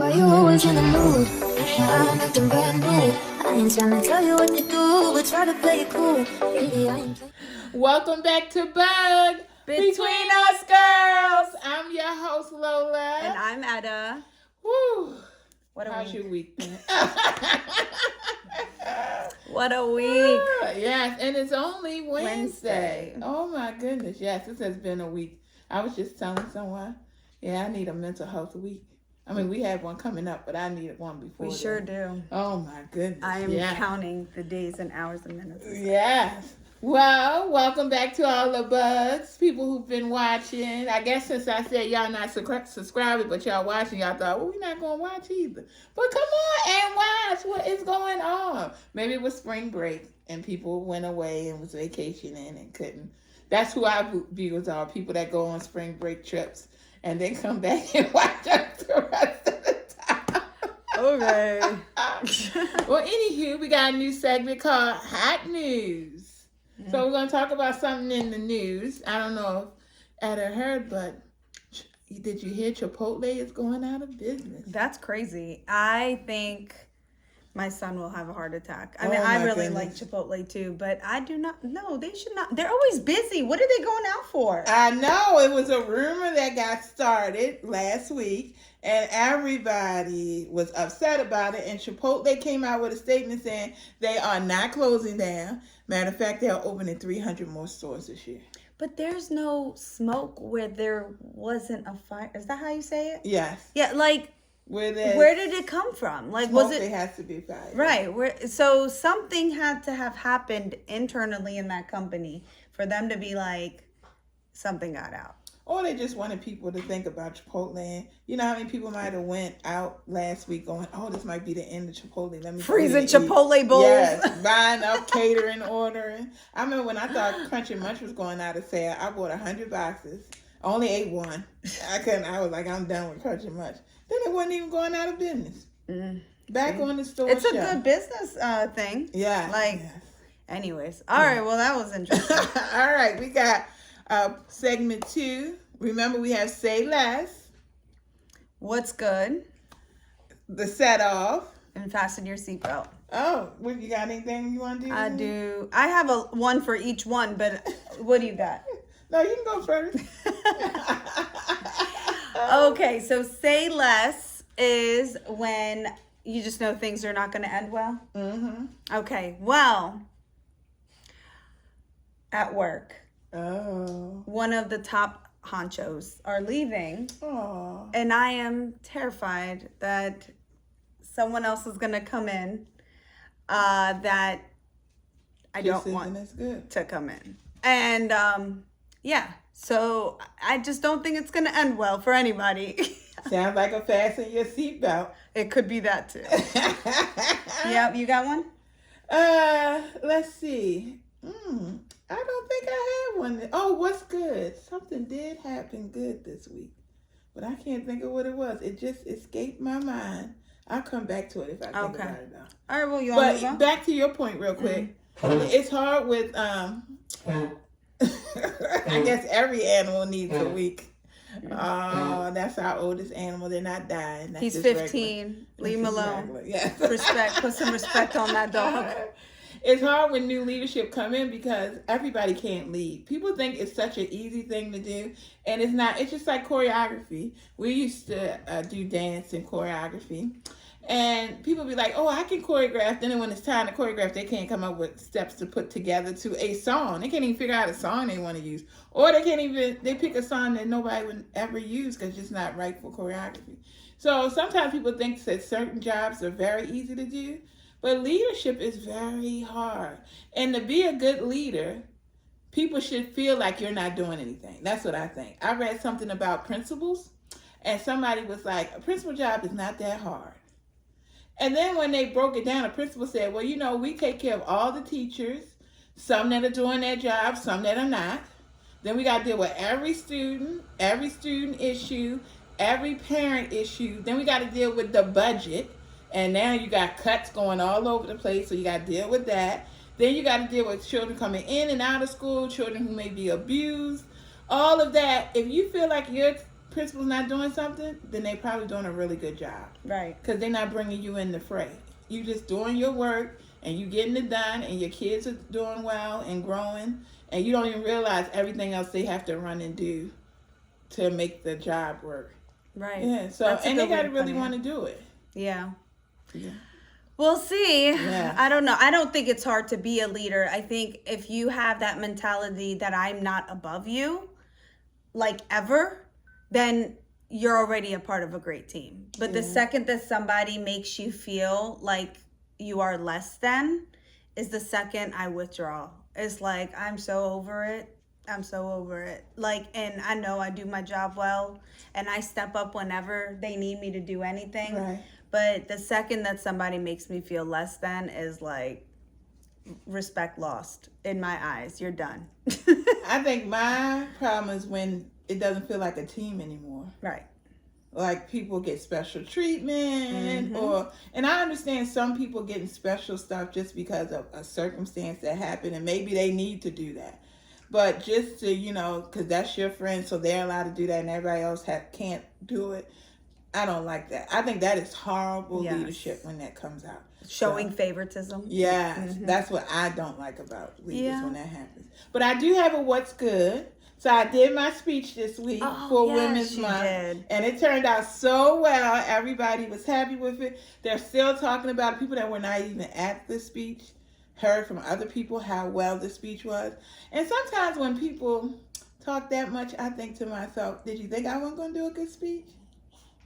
Why you always in the mood? I'm acting brand new. I ain't trying to tell you what to do, but try to play it cool. Really, I ain't. Welcome back to Bug Between Us Girls. I'm your host, Lola. And I'm Etta. Woo. What a How's week. your week been? What a week. Yes, and it's only Wednesday. Wednesday. Oh my goodness, yes, this has been a week. I was just telling someone, I need a mental health week. I mean, we have one coming up, but I needed one before. We that. sure do. Oh my goodness. I am counting the days and hours and minutes. Yes. Well, welcome back to all the bugs, people who've been watching. I guess since I said y'all not subscribing, but y'all watching, y'all thought, well, we're not going to watch either. But come on and watch what is going on. Maybe it was spring break and people went away and was vacationing and couldn't. That's who our viewers are, people that go on spring break trips and then come back and watch us the rest of the time. Okay. Well, anywho, we got a new segment called Hot News. So we're going to talk about something in the news. I don't know if Etta heard, but did you hear Chipotle is going out of business? That's crazy. I think my son will have a heart attack. I mean, Oh, I my really goodness. like Chipotle too, but I do not. No, they should not. They're always busy. What are they going out for? I know. It was a rumor that got started last week, and everybody was upset about it. And Chipotle came out with a statement saying they are not closing down. Matter of fact, they are opening 300 more stores this year. But there's no smoke where there wasn't a fire. Is that how you say it? Yes. Yeah, like, Where did it come from? Like, smoke, was it... It has to be fire. Right. So something had to have happened internally in that company for them to be like, something got out. Or they just wanted people to think about Chipotle. You know how many people might have went out last week going, oh, this might be the end of Chipotle. Let me Freezing go eat. Chipotle bowls. Yes, buying up, catering, ordering. I remember when I thought Crunchy Munch was going out of sale, I bought 100 boxes. I only ate one. I was like, I'm done with Crunchy Munch. Then it wasn't even going out of business. Back on the store It's a shelf. good business thing. Yeah. Like, yes. anyways. All right. Well, that was interesting. All right, we got segment 2. Remember, we have Say Less, What's good? the set off. And fasten your seatbelt. Oh, what, you got anything you want to do? I do. I have one for each one, but what do you got? No, you can go first. Okay, so say less is when you just know things are not going to end well. Mm-hmm. Okay, well, at work, Oh. one of the top honchos are leaving, Oh. and I am terrified that someone else is going to come in that I don't want That's good. to come in. And yeah, so I just don't think it's going to end well for anybody. Sounds like a fasten your seatbelt. It could be that too. Yep, you got one? Let's see. I don't think I have one. Oh, what's good? Something did happen good this week, but I can't think of what it was. It just escaped my mind. I'll come back to it if I think about it though. All right, well, you want to move But on? back to your point real quick. It's hard with I guess every animal needs a week. Oh, that's our oldest animal. They're not dying. That's He's just 15. regular. Leave him This is alone. regular. Yes. Respect. Put some respect on that dog. It's hard when new leadership come in because everybody can't lead. People think it's such an easy thing to do, and it's not. It's just like choreography. We used to do dance and choreography, and people be like, "Oh, I can choreograph." Then when it's time to choreograph, they can't come up with steps to put together to a song. They can't even figure out a song they want to use, or they can't even. They pick a song that nobody would ever use because it's just not right for choreography. So sometimes people think that certain jobs are very easy to do. But leadership is very hard. And to be a good leader, people should feel like you're not doing anything. That's what I think. I read something about principals, and somebody was like, a principal job is not that hard. And then when they broke it down, a principal said, well, you know, we take care of all the teachers, some that are doing their job, some that are not. Then we got to deal with every student issue, every parent issue. Then we got to deal with the budget. And now you got cuts going all over the place, so you got to deal with that. Then you got to deal with children coming in and out of school, children who may be abused, all of that. If you feel like you're principal's not doing something, then they probably doing a really good job. Right. Because they're not bringing you in the fray. You just doing your work and you getting it done, and your kids are doing well and growing, and you don't even realize everything else they have to run and do to make the job work. Right. Yeah. So That's a and they good way got to to really put it. want to do it. Yeah. Yeah. We'll see. Yeah. I don't know. I don't think it's hard to be a leader. I think if you have that mentality that I'm not above you, like ever, then you're already a part of a great team. But the second that somebody makes you feel like you are less than is the second I withdraw. It's like, I'm so over it. I'm so over it. Like, and I know I do my job well, and I step up whenever they need me to do anything. Right. But the second that somebody makes me feel less than is like respect lost in my eyes. You're done. I think my problem is when it doesn't feel like a team anymore. Right. Like people get special treatment, and I understand some people getting special stuff just because of a circumstance that happened, and maybe they need to do that. But just to, because that's your friend, so they're allowed to do that, and everybody else can't do it. I don't like that. I think that is horrible leadership when that comes out. Showing favoritism. Yeah, that's what I don't like about leaders when that happens. But I do have a what's good. So I did my speech this week for Women's Month, and it turned out so well. Everybody was happy with it. They're still talking about it. People that were not even at the speech heard from other people how well the speech was. And sometimes when people talk that much, I think to myself, did you think I wasn't going to do a good speech?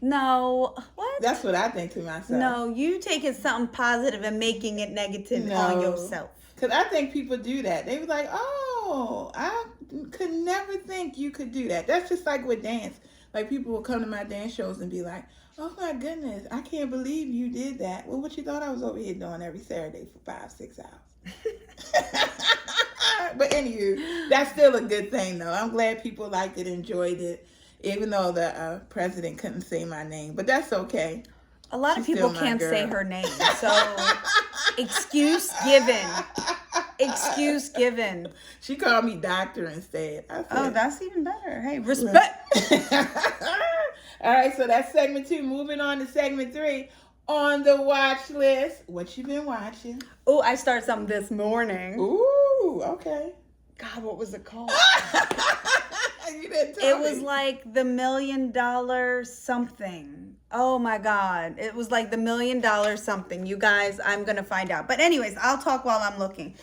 No. What? That's what I think to myself. No, you taking something positive and making it negative on yourself. Because I think people do that. They was like, oh, I could never think you could do that. That's just like with dance. Like people will come to my dance shows and be like, oh my goodness, I can't believe you did that. Well, what you thought I was over here doing every Saturday for 5-6 hours? But anywho, that's still a good thing though. I'm glad people liked it, enjoyed it, even though the president couldn't say my name. But that's okay. A lot of people can't say her name, so excuse given. Excuse given. She called me doctor instead. That's even better. Hey, respect. All right, so that's segment 2. Moving on to segment 3 on the watch list. What you been watching? Oh, I started something this morning. Ooh, okay. God, what was it called? You didn't tell me. It was like the $1 million something. Oh my God. It was like the $1 million something. You guys, I'm going to find out. But anyways, I'll talk while I'm looking.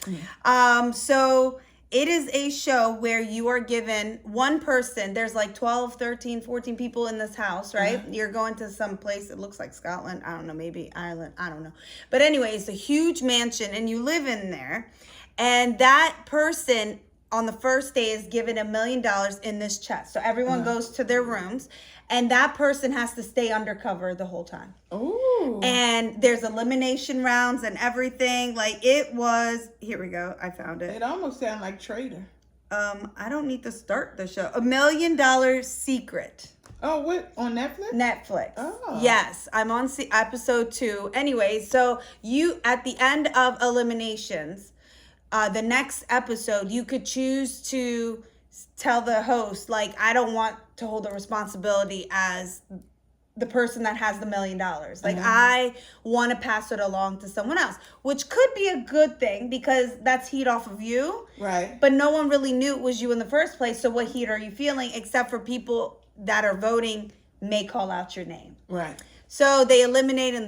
So it is a show where you are given one person. There's like 12, 13, 14 people in this house, right? You're going to some place. It looks like Scotland. I don't know. Maybe Ireland. I don't know. But anyway, it's a huge mansion and you live in there. And that person on the first day is given $1 million in this chest. So everyone goes to their rooms and that person has to stay undercover the whole time. Ooh. And there's elimination rounds and everything. Like it was, here we go. I found it. It almost sounded like Trader. I don't need to start the show. $1 Million Secret. Oh, what? On Netflix? Netflix. Oh. Yes, I'm on episode 2. Anyway, so you, at the end of eliminations, the next episode, you could choose to tell the host, like, I don't want to hold the responsibility as the person that has the $1 million. Like, I want to pass it along to someone else, which could be a good thing because that's heat off of you. Right. But no one really knew it was you in the first place. So what heat are you feeling? Except for people that are voting may call out your name. Right. So they eliminated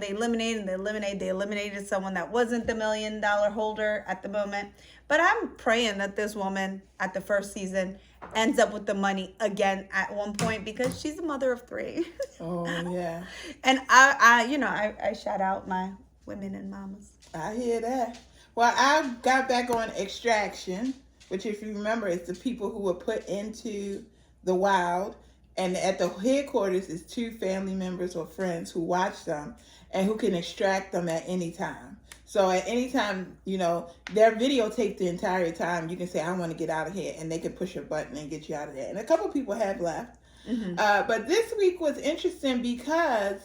someone that wasn't the $1 million holder at the moment. But I'm praying that this woman at the first season ends up with the money again at one point because she's a mother of 3. Oh, yeah. And I shout out my women and mamas. I hear that. Well, I got back on Extraction, which if you remember, it's the people who were put into the wild. And at the headquarters is 2 family members or friends who watch them and who can extract them at any time. So at any time, they're videotaped the entire time. You can say, I want to get out of here. And they can push a button and get you out of there. And a couple people have left. But this week was interesting because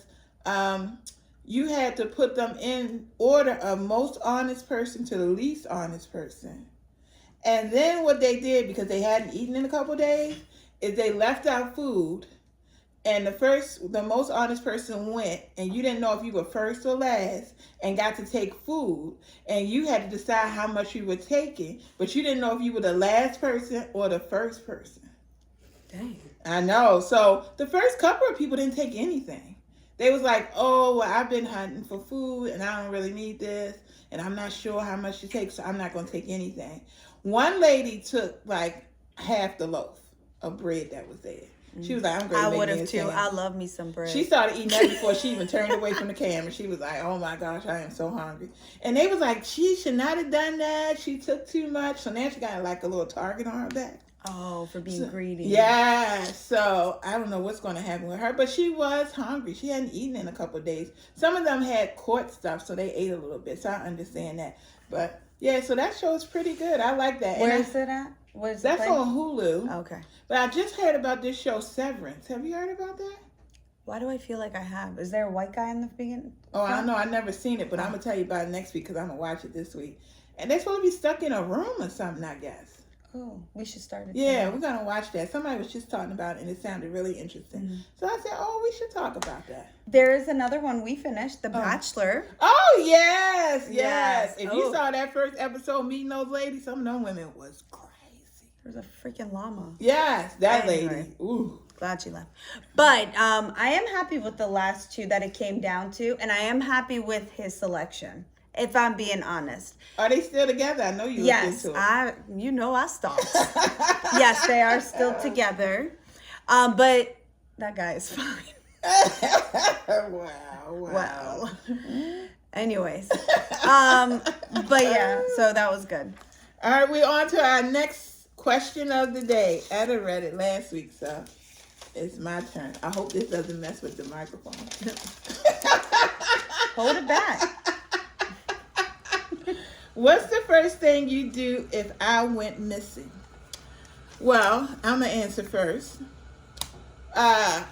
you had to put them in order of most honest person to the least honest person. And then what they did, because they hadn't eaten in a couple days, is they left out food and the most honest person went, and you didn't know if you were first or last, and got to take food, and you had to decide how much you were taking, but you didn't know if you were the last person or the first person. Dang. I know. So the first couple of people didn't take anything. They was like, oh, well, I've been hunting for food, and I don't really need this, and I'm not sure how much to take, so I'm not going to take anything. One lady took like half the loaf of bread that was there. She was like, I'm going to I make would me a have too. sandwich. I love me some bread. She started eating that before she even turned away from the camera. She was like, oh my gosh, I am so hungry. And they was like, she should not have done that. She took too much. So now she got like a little target on her back. Oh, for being greedy. Yeah. So I don't know what's going to happen with her. But she was hungry. She hadn't eaten in a couple of days. Some of them had court stuff, so they ate a little bit. So I understand that. But yeah, so that show is pretty good. I like that. Where is it at? That's on Hulu. Okay. But I just heard about this show, Severance. Have you heard about that? Why do I feel like I have? Is there a white guy in the beginning? Oh, I know. I never seen it, but I'm going to tell you about it next week because I'm going to watch it this week. And they're supposed to be stuck in a room or something, I guess. Oh, we should start it. Yeah, today. we're going to watch that. Somebody was just talking about it, and it sounded really interesting. Mm-hmm. So I said, oh, we should talk about that. There is another one we finished, The Bachelor. Oh, yes. Yes. If Oh. you saw that first episode, meeting those ladies, some of them women was crazy. There's a freaking llama. Yes, that Anyway. lady. Ooh. Glad she left. But I am happy with the last two that it came down to, and I am happy with his selection, if I'm being honest. Are they still together? I know you Yes, into it. I stopped. Yes, they are still together. But that guy is fine. Wow. Wow. Anyways. But yeah, so that was good. All right, we're on to our next question of the day. Etta read it last week, so it's my turn. I hope this doesn't mess with the microphone. Hold it back. What's the first thing you do if I went missing? Well, I'm going to answer first. Etta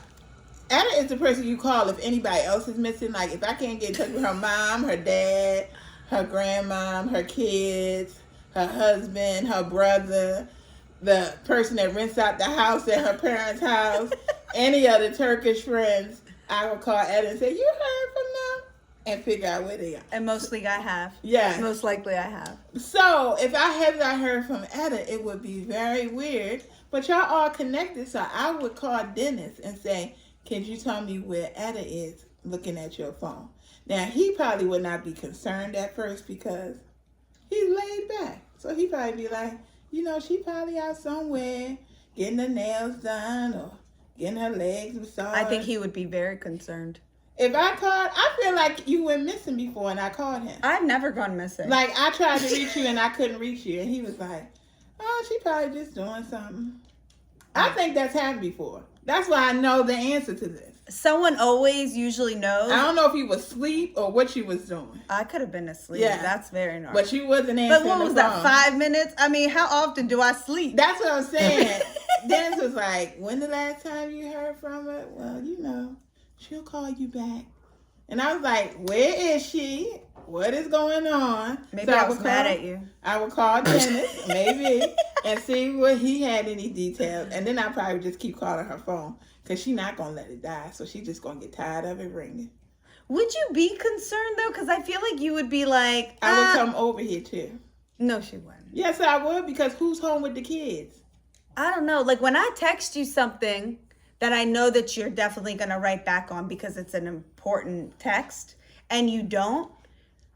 is the person you call if anybody else is missing. Like, if I can't get in touch with her mom, her dad, her grandmom, her kids, her husband, her brother, the person that rents out the house at her parents' house, any other Turkish friends, I will call Etta and say, you heard from them? And figure out where they are. And mostly I have. Yeah. Most likely I have. So, if I had not heard from Etta, it would be very weird. But y'all all connected, so I would call Dennis and say, can you tell me where Etta is looking at your phone? Now, he probably would not be concerned at first because he's laid back. So, he'd probably be like, you know, she probably out somewhere getting her nails done or getting her legs massaged. I think he would be very concerned. If I called, I feel like you went missing before and I called him. I've never gone missing. Like, I tried to reach you and I couldn't reach you. And he was like, oh, she probably just doing something. I think that's happened before. That's why I know the answer to this. Someone always usually knows. I don't know if you was asleep or what you was doing. I could have been asleep. Yeah. That's very normal. But you wasn't answering But what was the that, phone. 5 minutes? I mean, how often do I sleep? That's what I'm saying. Dennis was like, when the last time you heard from her? Well, you know, she'll call you back. And I was like, where is she? What is going on? Maybe So I was would mad call- at you. I would call Dennis, maybe, and see what he had any details. And then I probably would just keep calling her phone because she's not going to let it die. So she's just going to get tired of it ringing. Would you be concerned, though? Because I feel like you would be like, I would come over here too. No, she wouldn't. Yes, I would, because who's home with the kids? I don't know. Like, when I text you something that I know that you're definitely going to write back on because it's an important text, and you don't,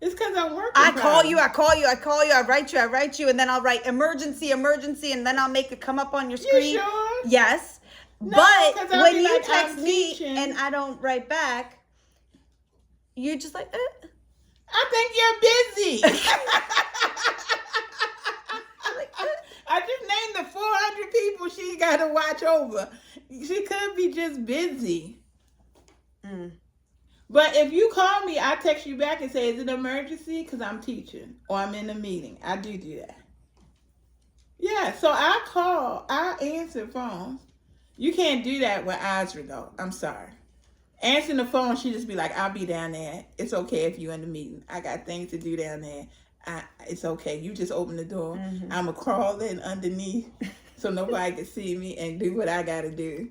It's because I'm working. I call you, I write you, and then I'll write emergency, and then I'll make it come up on your screen. You sure? Yes. No, but 'cause I'll when be you like, text I'm me teaching. and I don't write back, you're just like, I think you're busy. like, I just named the 400 people she got to watch over. She could be just busy. But if you call me, I text you back and say, is it an emergency? Because I'm teaching or I'm in a meeting. I do that. Yeah, so I answer phones. You can't do that with Audrey, though. I'm sorry. Answering the phone, she just be like, I'll be down there. It's okay if you're in the meeting. I got things to do down there. It's okay. You just open the door. I'm going to crawl in underneath so nobody can see me and do what I gotta do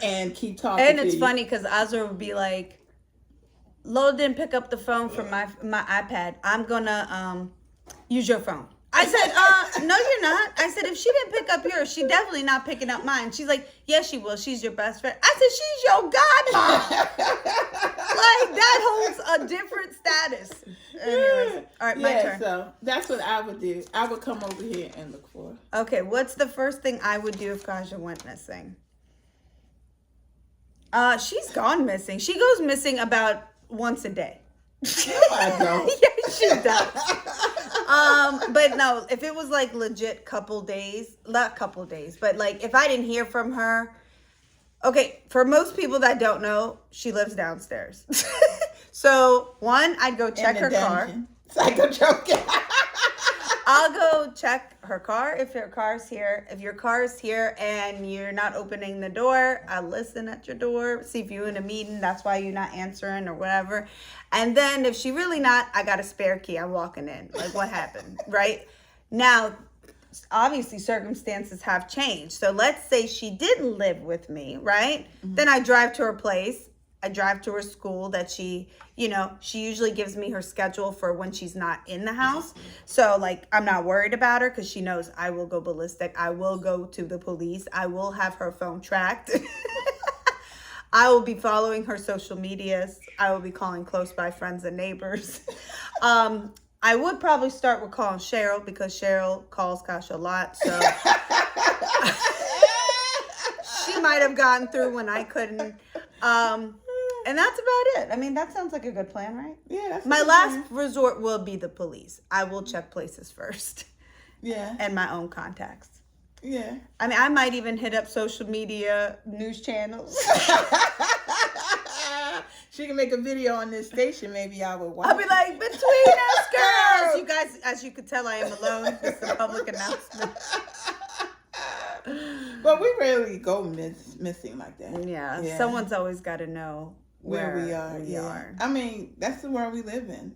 and keep talking. And to it's you. funny because Azra would be like, Lo didn't pick up the phone from my iPad. I'm gonna use your phone. I said, no, you're not. I said, if she didn't pick up yours, she definitely not picking up mine. She's like, yes, she will. She's your best friend. I said, she's your godmom. Like, that holds a different status. Anyways, all right, my turn. So that's what I would do. I would come over here and look for her. Okay, what's the first thing I would do if Kaja went missing? She's gone missing. She goes missing about once a day. I don't. Yeah, she does. But no, if it was like legit couple days, not couple days, but like if I didn't hear from her, okay, for most people that don't know, she lives downstairs. So one, I'd go check her car. Psychotropic. I'll go check her car if her car's here. If your car's here and you're not opening the door, I'll listen at your door, see if you're in a meeting, that's why you're not answering or whatever. And then if she really not, I got a spare key, I'm walking in. Like, what happened, right? Now, obviously circumstances have changed. So let's say she didn't live with me, right? Mm-hmm. Then I drive to her place. I drive to her school that she usually gives me her schedule for when she's not in the house. So like, I'm not worried about her because she knows I will go ballistic. I will go to the police. I will have her phone tracked. I will be following her social medias. I will be calling close by friends and neighbors. I would probably start with calling Cheryl because Cheryl calls Kasia a lot. So she might have gotten through when I couldn't. And that's about it. I mean, that sounds like a good plan, right? Yeah, that's my last resort will be the police. I will check places first. Yeah. And my own contacts. Yeah. I mean, I might even hit up social media news channels. She can make a video on this station. Maybe I would watch. I'll be like, between us girls. You guys, as you could tell, I am alone. It's a public announcement. But we rarely go missing like that. Yeah. Someone's always got to know where we are. I mean, that's the world we live in.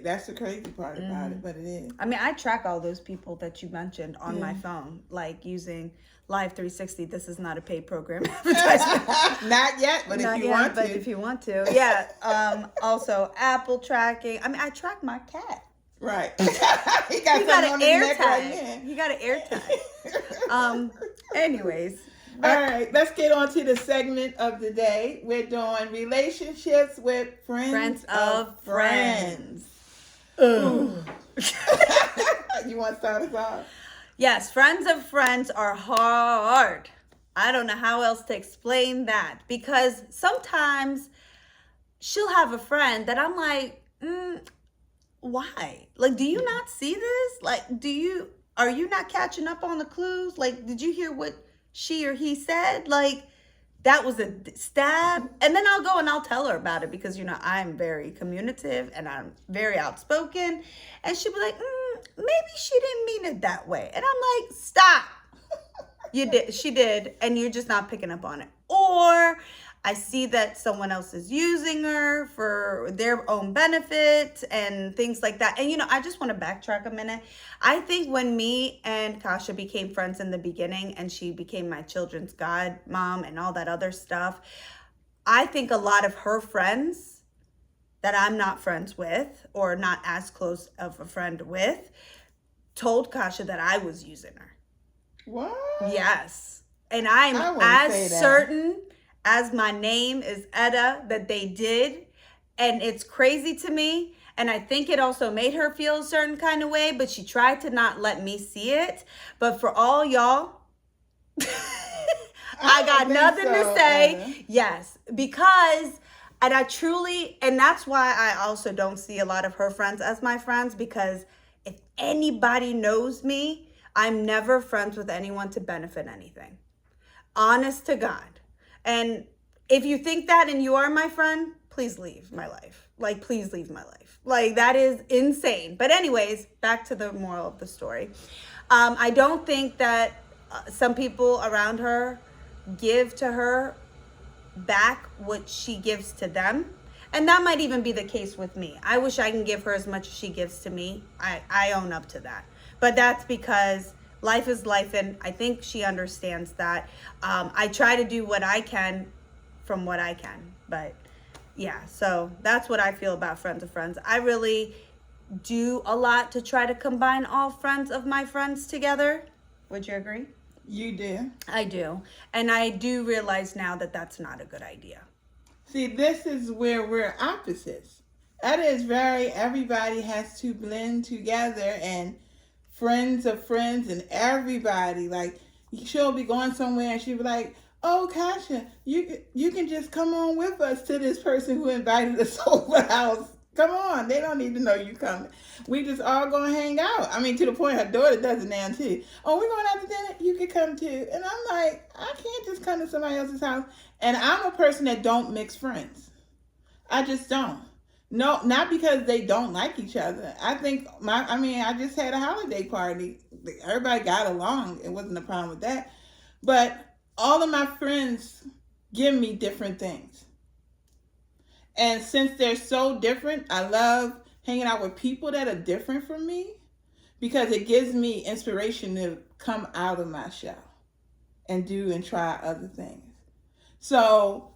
That's the crazy part about it, but it is. I mean, I track all those people that you mentioned on my phone, like using Live 360. This is not a paid program advertisement. Not yet, but not if you yet, want but to. if you want to. Yeah. Also, Apple tracking. I mean, I track my cat. Right. he got an air tag. He got an air tag. Anyways. All right, let's get on to the segment of the day. We're doing relationships with friends of friends. You want to start us off? Yes, friends of friends are hard. I don't know how else to explain that, because sometimes she'll have a friend that I'm like, why? Like, do you not see this? Like, are you not catching up on the clues? Like, did you hear what she or he said? Like, that was a stab. And then I'll go and I'll tell her about it because, I'm very communicative and I'm very outspoken. And she'll be like, maybe she didn't mean it that way. And I'm like, stop. She did. And you're just not picking up on it. Or I see that someone else is using her for their own benefit and things like that. And, I just want to backtrack a minute. I think when me and Kasia became friends in the beginning and she became my children's godmom and all that other stuff, I think a lot of her friends that I'm not friends with or not as close of a friend with told Kasia that I was using her. What? Yes. And I'm as certain as my name is Etta that they did. And it's crazy to me. And I think it also made her feel a certain kind of way, but she tried to not let me see it. But for all y'all, I got nothing to say. Etta. Yes, because, and that's why I also don't see a lot of her friends as my friends, because if anybody knows me, I'm never friends with anyone to benefit anything. Honest to God. And if you think that and you are my friend, please leave my life. Like, please leave my life. Like, that is insane. But anyways, back to the moral of the story. I don't think that some people around her give to her back what she gives to them. And that might even be the case with me. I wish I can give her as much as she gives to me. I own up to that. But that's because life is life, and I think she understands that. I try to do what I can from what I can, but yeah, so that's what I feel about friends of friends. I really do a lot to try to combine all friends of my friends together. Would you agree? You do. I do. And I do realize now that that's not a good idea. See, this is where we're opposites. That is everybody has to blend together, and friends of friends and everybody. Like, she'll be going somewhere and she'll be like, oh, Kasha, you can just come on with us to this person who invited us over the house. Come on. They don't need to know you coming. We just all going to hang out. I mean, to the point her daughter does it now, too. Oh, we're going out to dinner? You can come, too. And I'm like, I can't just come to somebody else's house. And I'm a person that don't mix friends. I just don't. No, not because they don't like each other. I think, I just had a holiday party. Everybody got along. It wasn't a problem with that. But all of my friends give me different things. And since they're so different, I love hanging out with people that are different from me because it gives me inspiration to come out of my shell and do and try other things. So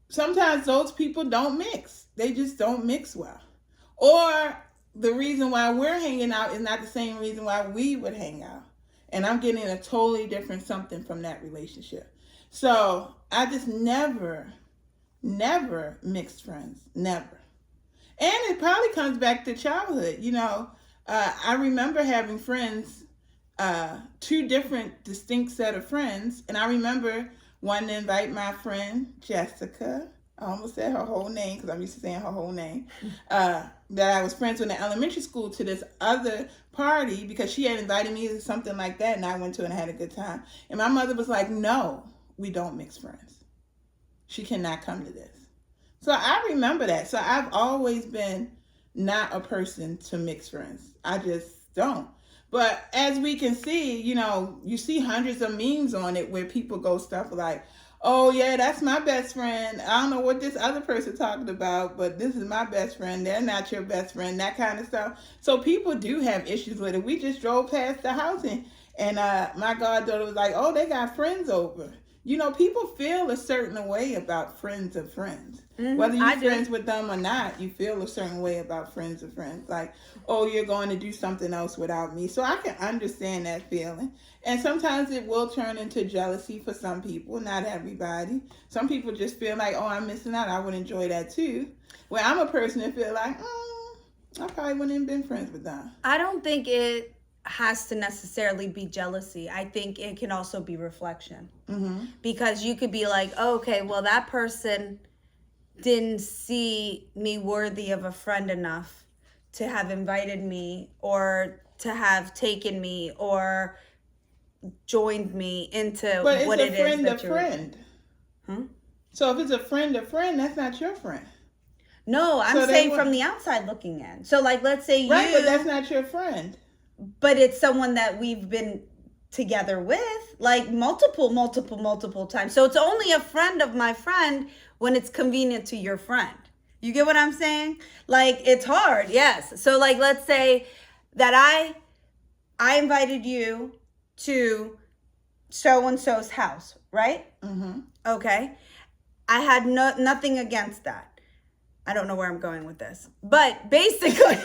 sometimes those people don't mix. They just don't mix well. Or the reason why we're hanging out is not the same reason why we would hang out. And I'm getting a totally different something from that relationship. So I just never mixed friends. Never. And it probably comes back to childhood. I remember having friends, two different distinct set of friends. And I remember wanting to invite my friend, Jessica. I almost said her whole name because I'm used to saying her whole name. That I was friends with in elementary school to this other party because she had invited me to something like that. And I went to it and had a good time. And my mother was like, no, we don't mix friends. She cannot come to this. So I remember that. So I've always been not a person to mix friends. I just don't. But as we can see, you see hundreds of memes on it where people go stuff like, oh yeah, that's my best friend. I don't know what this other person talking about, but this is my best friend. They're not your best friend, that kind of stuff. So people do have issues with it. We just drove past the house and my goddaughter was like, oh, they got friends over. People feel a certain way about friends of friends. Mm-hmm. Whether you're friends with them or not, you feel a certain way about friends of friends. Like, oh, you're going to do something else without me. So I can understand that feeling. And sometimes it will turn into jealousy for some people, not everybody. Some people just feel like, oh, I'm missing out. I would enjoy that too. Well, I'm a person that feel like, I probably wouldn't have been friends with them. I don't think it has to necessarily be jealousy. I think it can also be reflection. Mm-hmm. Because you could be like, oh, okay, well, that person didn't see me worthy of a friend enough to have invited me or to have taken me or joined me into but what it is. But it's a friend of friend. Hmm? So if it's a friend of friend, that's not your friend. No, I'm saying from the outside looking in. So like, let's say right, but that's not your friend. But it's someone that we've been together with like multiple times. So it's only a friend of my friend when it's convenient to your friend. You get what I'm saying? Like, it's hard, yes. So like, let's say that I invited you to so-and-so's house, right? Mm-hmm. Okay. I had nothing against that. I don't know where I'm going with this. But basically,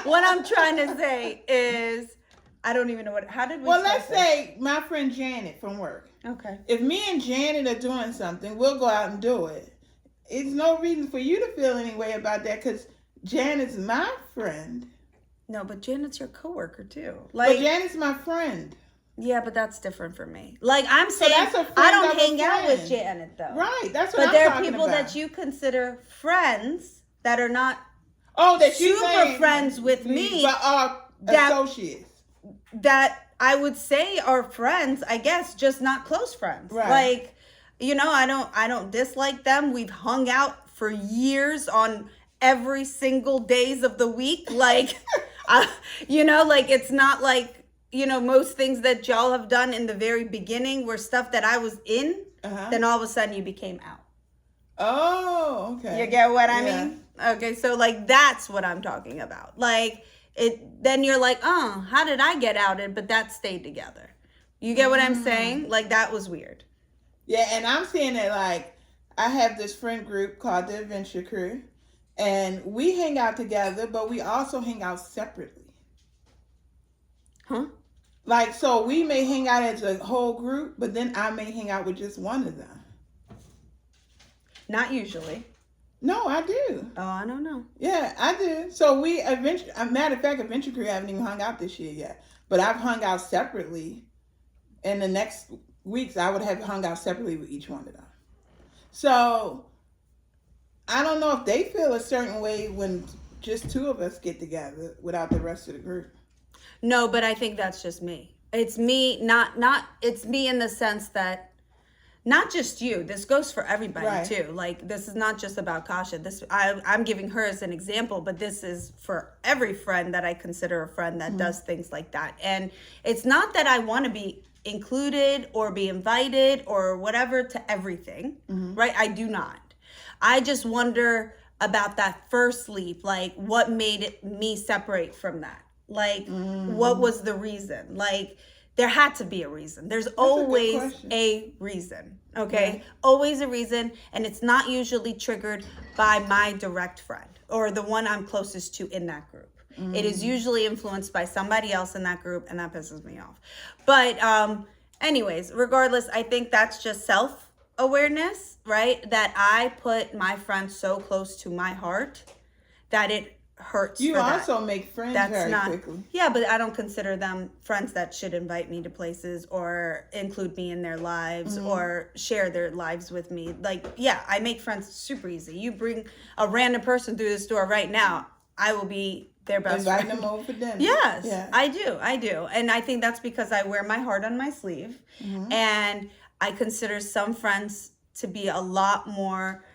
what I'm trying to say is, I don't even know how did we Well, let's say my friend Janet from work. Okay. If me and Janet are doing something, we'll go out and do it. It's no reason for you to feel any way about that because Janet's my friend. No, but Janet's your coworker too. But Janet's my friend. Yeah, but that's different for me. Like, I'm saying, I don't hang out with Janet though. Right, that's what I'm talking about. But there are people that you consider friends that are not that super friends with me, but are associates. That I would say are friends, I guess, just not close friends. Right. Like, I don't dislike them. We've hung out for years on every single days of the week. Like, like it's not like, most things that y'all have done in the very beginning were stuff that I was in. Then all of a sudden you became out. Oh, okay. You get what I mean? Okay, so like that's what I'm talking about. Like, then you're like, oh, how did I get outed? But that stayed together. You get what I'm saying? Like, that was weird. Yeah, and I'm saying that, like, I have this friend group called the Adventure Crew, and we hang out together, but we also hang out separately. Huh? Like, so we may hang out as a whole group, but then I may hang out with just one of them. Not usually. No, I do. Oh, I don't know. Yeah, I do. So we eventually, a matter of fact, Adventure Crew haven't even hung out this year yet, but I've hung out separately. In the next weeks, I would have hung out separately with each one of them. So I don't know if they feel a certain way when just two of us get together without the rest of the group. No, but I think that's just me. It's me, it's me in the sense that not just you, this goes for everybody Right. too. Like, this is not just about Kasha. I'm giving her as an example, but this is for every friend that I consider a friend that does things like that. And it's not that I want to be included or be invited or whatever to everything, right? I do not. I just wonder about that first leap, like what made me separate from that? Like, what was the reason? Like, there had to be a reason. There's always question. a reason, okay? Yeah. Always a reason, and it's not usually triggered by my direct friend or the one I'm closest to in that group. It is usually influenced by somebody else in that group, and that pisses me off. But anyways, regardless, I think that's just self-awareness, right? That I put my friend so close to my heart that it hurts. You for that. also make friends That's very not quickly. Yeah, but I don't consider them friends that should invite me to places or include me in their lives or share their lives with me. Like, yeah, I make friends super easy. You bring a random person through the store right now, I will be their best Invite friend. them over for dinner. Yes, Yeah. I do. And I think that's because I wear my heart on my sleeve. And I consider some friends to be a lot more,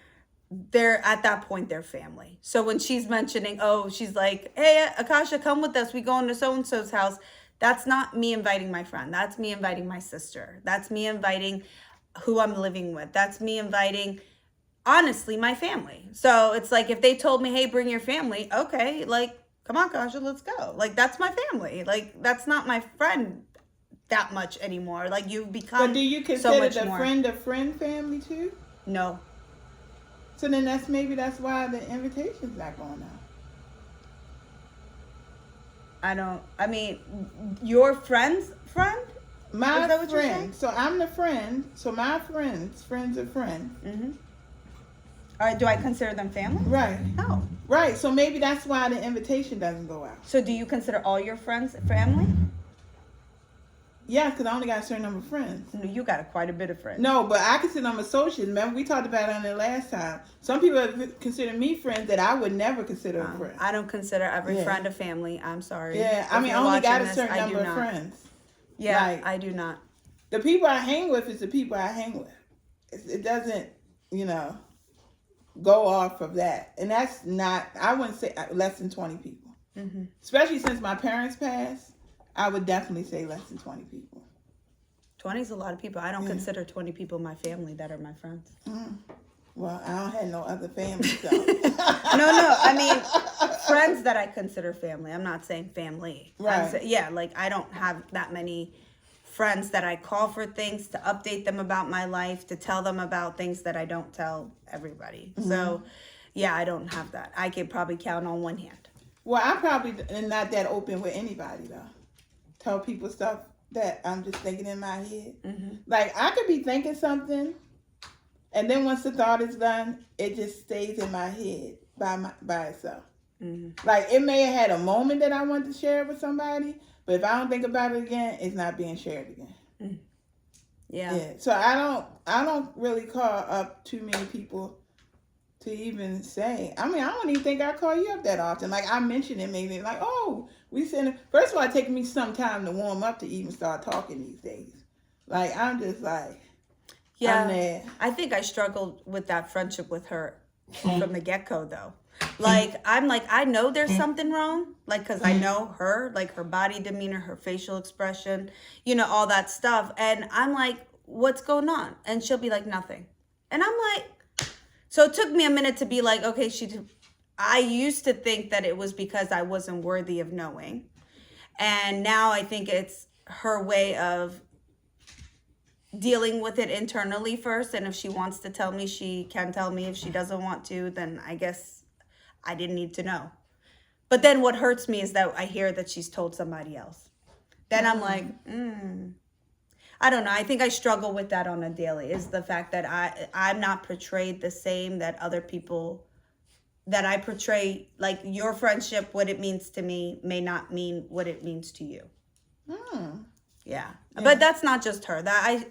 they're at that point, they're family. So when she's mentioning, oh, she's like, hey, Akasha, come with us. We going to so-and-so's house. That's not me inviting my friend. That's me inviting my sister. That's me inviting who I'm living with. That's me inviting, honestly, my family. So it's like, if they told me, hey, bring your family. Okay, like, come on, Kasha, let's go. Like, that's my family. Like, that's not my friend that much anymore. Like, you've become But do you so consider much the more. friend of friend family too? No. So then that's why the invitation's not going out. I mean, your friend's friend? My Is that what you're saying? friend. So I'm the friend. So my friends of friends. All right, do I consider them family? Right. No. Right. So maybe that's why the invitation doesn't go out. So do you consider all your friends family? Yeah, because I only got a certain number of friends. No, you got quite a bit of friends. No, but I consider them associates. Remember, we talked about it on the last time. Some people consider me friends that I would never consider a friend. I don't consider every Yeah. friend a family. I'm sorry. Yeah, I If mean, I you're only got watching a this, certain I do number of not. friends. Yeah, Like- I do not. The people I hang with is the people I hang with. It doesn't, go off of that. And that's not, I wouldn't say less than 20 people. Especially since my parents passed, I would definitely say less than 20 people. 20 is a lot of people. I don't consider 20 people my family that are my friends. Well, I don't have no other family, so. No, I mean friends that I consider family. I'm not saying family. Right. Yeah, like I don't have that many friends that I call for things, to update them about my life, to tell them about things that I don't tell everybody. So, yeah, I don't have that. I could probably count on one hand. Well, I probably am not that open with anybody, though. Tell people stuff that I'm just thinking in my head. Like, I could be thinking something, and then once the thought is done, it just stays in my head by itself. Like, it may have had a moment that I wanted to share with somebody, but if I don't think about it again, it's not being shared again. Yeah. So I don't really call up too many people to even say. I mean, I don't even think I call you up that often. Like, I mention it maybe like, oh, first of all, it takes me some time to warm up to even start talking these days. Like, I'm just like, I'm there. I think I struggled with that friendship with her from the get-go, though. Like, I'm like, I know there's something wrong, like, because I know her, like, her body demeanor, her facial expression, all that stuff. And I'm like, what's going on? And she'll be like, nothing. And I'm like, so it took me a minute to be like, okay, I used to think that it was because I wasn't worthy of knowing. And now I think it's her way of dealing with it internally first. And if she wants to tell me, she can tell me. If she doesn't want to, then I guess I didn't need to know. But then what hurts me is that I hear that she's told somebody else. Then I'm like, I don't know. I think I struggle with that on a daily, is the fact that I'm not portrayed the same that other people, that I portray, like your friendship, what it means to me may not mean what it means to you. Yeah. But that's not just her.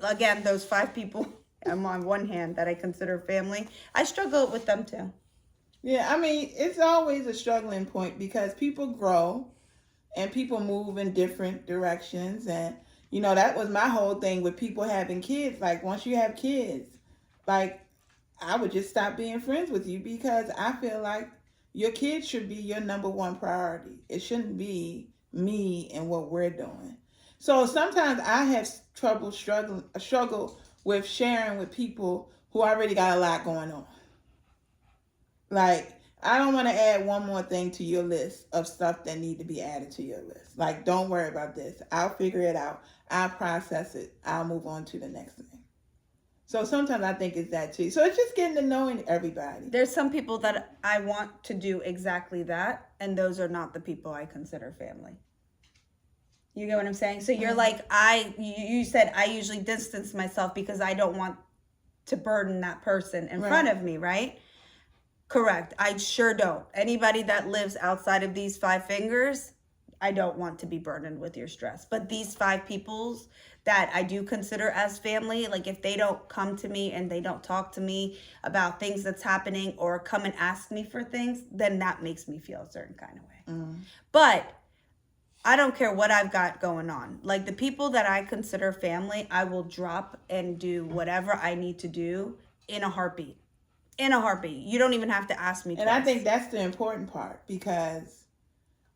Again, those 5 people I'm on one hand that I consider family, I struggle with them too. Yeah, I mean, it's always a struggling point because people grow and people move in different directions. And, you know, that was my whole thing with people having kids. Like, once you have kids, like, I would just stop being friends with you because I feel like your kids should be your number one priority. It shouldn't be me and what we're doing. So sometimes I have struggle with sharing with people who already got a lot going on. Like, I don't want to add one more thing to your list of stuff that need to be added to your list. Like, don't worry about this. I'll figure it out. I'll process it. I'll move on to the next thing. So sometimes I think it's that too. So it's just getting to knowing everybody. There's some people that I want to do exactly that, and those are not the people I consider family. You get what I'm saying? So you're like, you said I usually distance myself because I don't want to burden that person in front of me, right? Correct. I sure don't. Anybody that lives outside of these 5 fingers, I don't want to be burdened with your stress. But these 5 peoples that I do consider as family, like if they don't come to me and they don't talk to me about things that's happening or come and ask me for things, then that makes me feel a certain kind of way. But I don't care what I've got going on. Like the people that I consider family, I will drop and do whatever I need to do in a heartbeat. In a heartbeat. You don't even have to ask me twice. And I think that's the important part, because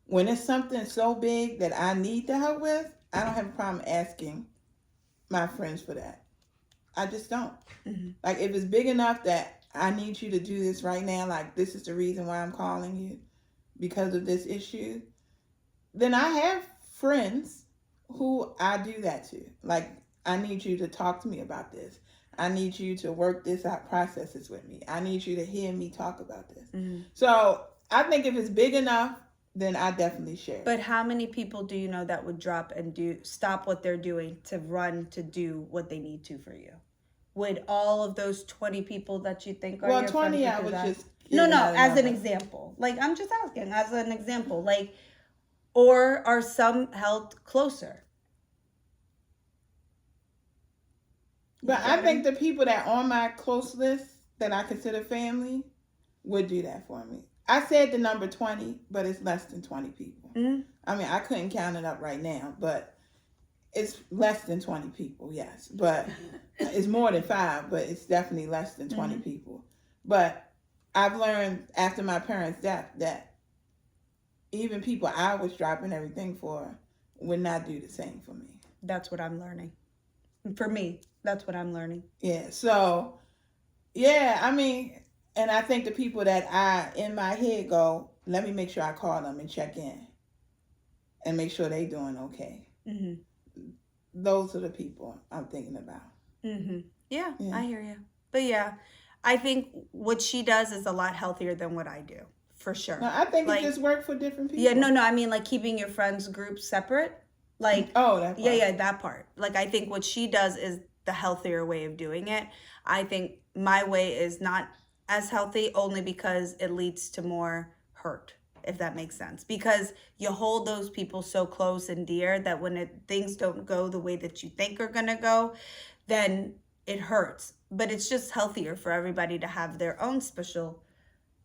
when it's something so big that I need the help with, I don't have a problem asking my friends for that. I just don't. Like, if it's big enough that I need you to do this right now, like this is the reason why I'm calling you because of this issue, then I have friends who I do that to. Like, I need you to talk to me about this. I need you to work this out, process this with me. I need you to hear me talk about this. So I think if it's big enough, then I definitely share. But how many people do you know that would drop and stop what they're doing to run to do what they need to for you? Would all of those 20 people that you think are well, your 20, friends I would just... No, as an example. Like, I'm just asking, as an example. Like, or are some held closer? But I think the people that are on my close list that I consider family would do that for me. I said the number 20, but it's less than 20 people. I mean, I couldn't count it up right now, but it's less than 20 people, yes. But it's more than 5, but it's definitely less than 20 people. But I've learned after my parents' death that even people I was dropping everything for would not do the same for me. That's what I'm learning. For me, that's what I'm learning. Yeah, so, yeah, I mean, and I think the people that I, in my head, go, let me make sure I call them and check in and make sure they doing okay. Those are the people I'm thinking about. Yeah, I hear you. But yeah, I think what she does is a lot healthier than what I do, for sure. No, I think it just works for different people. Yeah, no, I mean, like keeping your friends group separate. Like, that part. Yeah, that part. Like, I think what she does is the healthier way of doing it. I think my way is not as healthy, only because it leads to more hurt, if that makes sense. Because you hold those people so close and dear that when things don't go the way that you think are gonna go, then it hurts. But it's just healthier for everybody to have their own special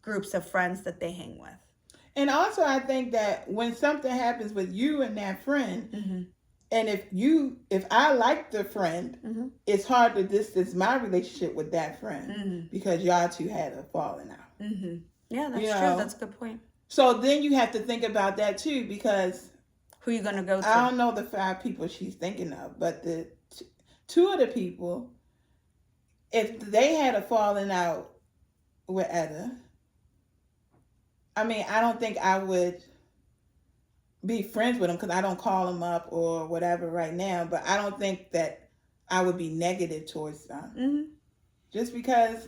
groups of friends that they hang with. And also, I think that when something happens with you and that friend, and if I like the friend, it's hard to distance my relationship with that friend because y'all two had a falling out. Yeah, that's true. That's a good point. So then you have to think about that too, because who you gonna go to? I don't know the 5 people she's thinking of, but the 2 of the people, if they had a falling out with Etta, I mean, I don't think I would be friends with them because I don't call them up or whatever right now. But I don't think that I would be negative towards them. Mm-hmm. Just because,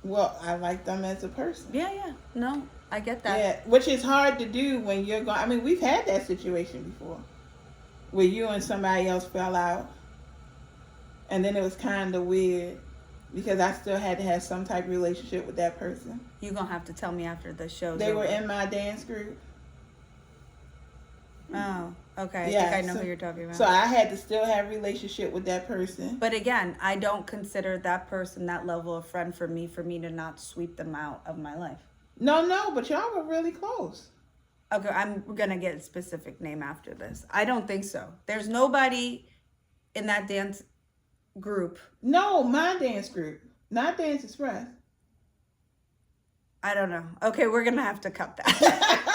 well, I like them as a person. Yeah. No, I get that. Yeah, which is hard to do when you're going. I mean, we've had that situation before where you and somebody else fell out. And then it was kind of weird because I still had to have some type of relationship with that person. You're going to have to tell me after the show. They were in my dance group. Oh, okay. Yeah, I think I know who you're talking about. So I had to still have a relationship with that person. But again, I don't consider that person that level of friend for me to not sweep them out of my life. No, but y'all were really close. Okay, I'm going to get a specific name after this. I don't think so. There's nobody in that dance group. No, my dance group, not Dance Express. I don't know. Okay, we're going to have to cut that.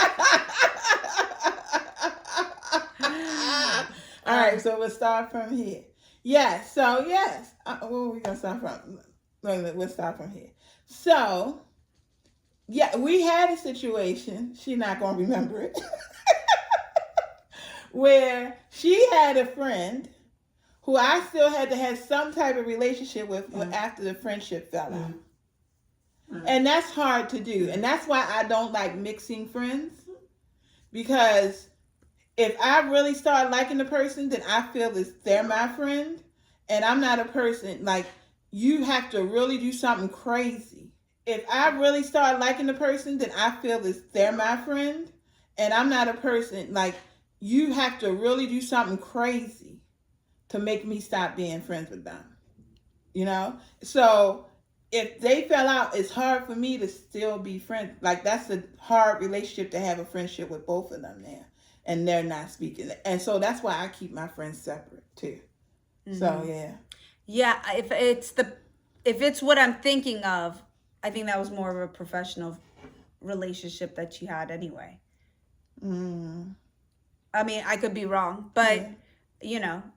All right, so we'll start from here. Yes, so yes. Where are we going to start from? We'll start from here. So, yeah, we had a situation, she's not going to remember it, where she had a friend who I still had to have some type of relationship with after the friendship fell out. And that's hard to do. And that's why I don't like mixing friends. Because if I really start liking the person, then I feel that they're my friend. And I'm not a person, like, you have to really do something crazy. If I really start liking the person, then I feel that they're my friend. And I'm not a person, like, you have to really do something crazy to make me stop being friends with them. You know? So if they fell out, it's hard for me to still be friends. Like, that's a hard relationship to have a friendship with both of them there. And they're not speaking. And so that's why I keep my friends separate too. Mm-hmm. So yeah. Yeah, if it's what I'm thinking of, I think that was more of a professional relationship that she had anyway. Mm. I mean, I could be wrong, but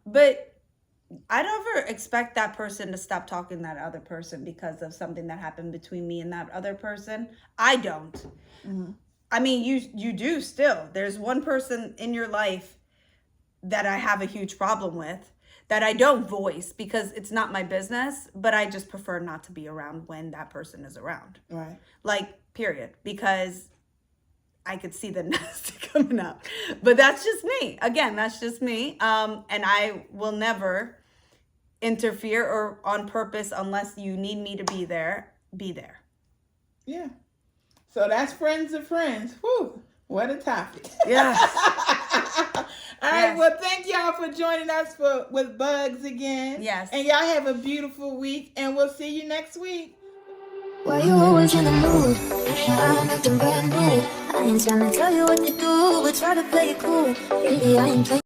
but I don't ever expect that person to stop talking to that other person because of something that happened between me and that other person. I don't. Mm-hmm. I mean, you do still. There's one person in your life that I have a huge problem with that I don't voice because it's not my business, but I just prefer not to be around when that person is around. Right. Like, period. Because I could see the nasty coming up. But that's just me. Again, that's just me. And I will never interfere or on purpose unless you need me to be there. Yeah. So that's Friends of Friends. Whew. What a topic. Yes. All right. Well, thank y'all for joining us with Bugs again. Yes. And y'all have a beautiful week. And we'll see you next week. Why you always in the mood? I'm acting brand new. I ain't trying to tell you what to do, but try to play it cool. Really, I ain't playing.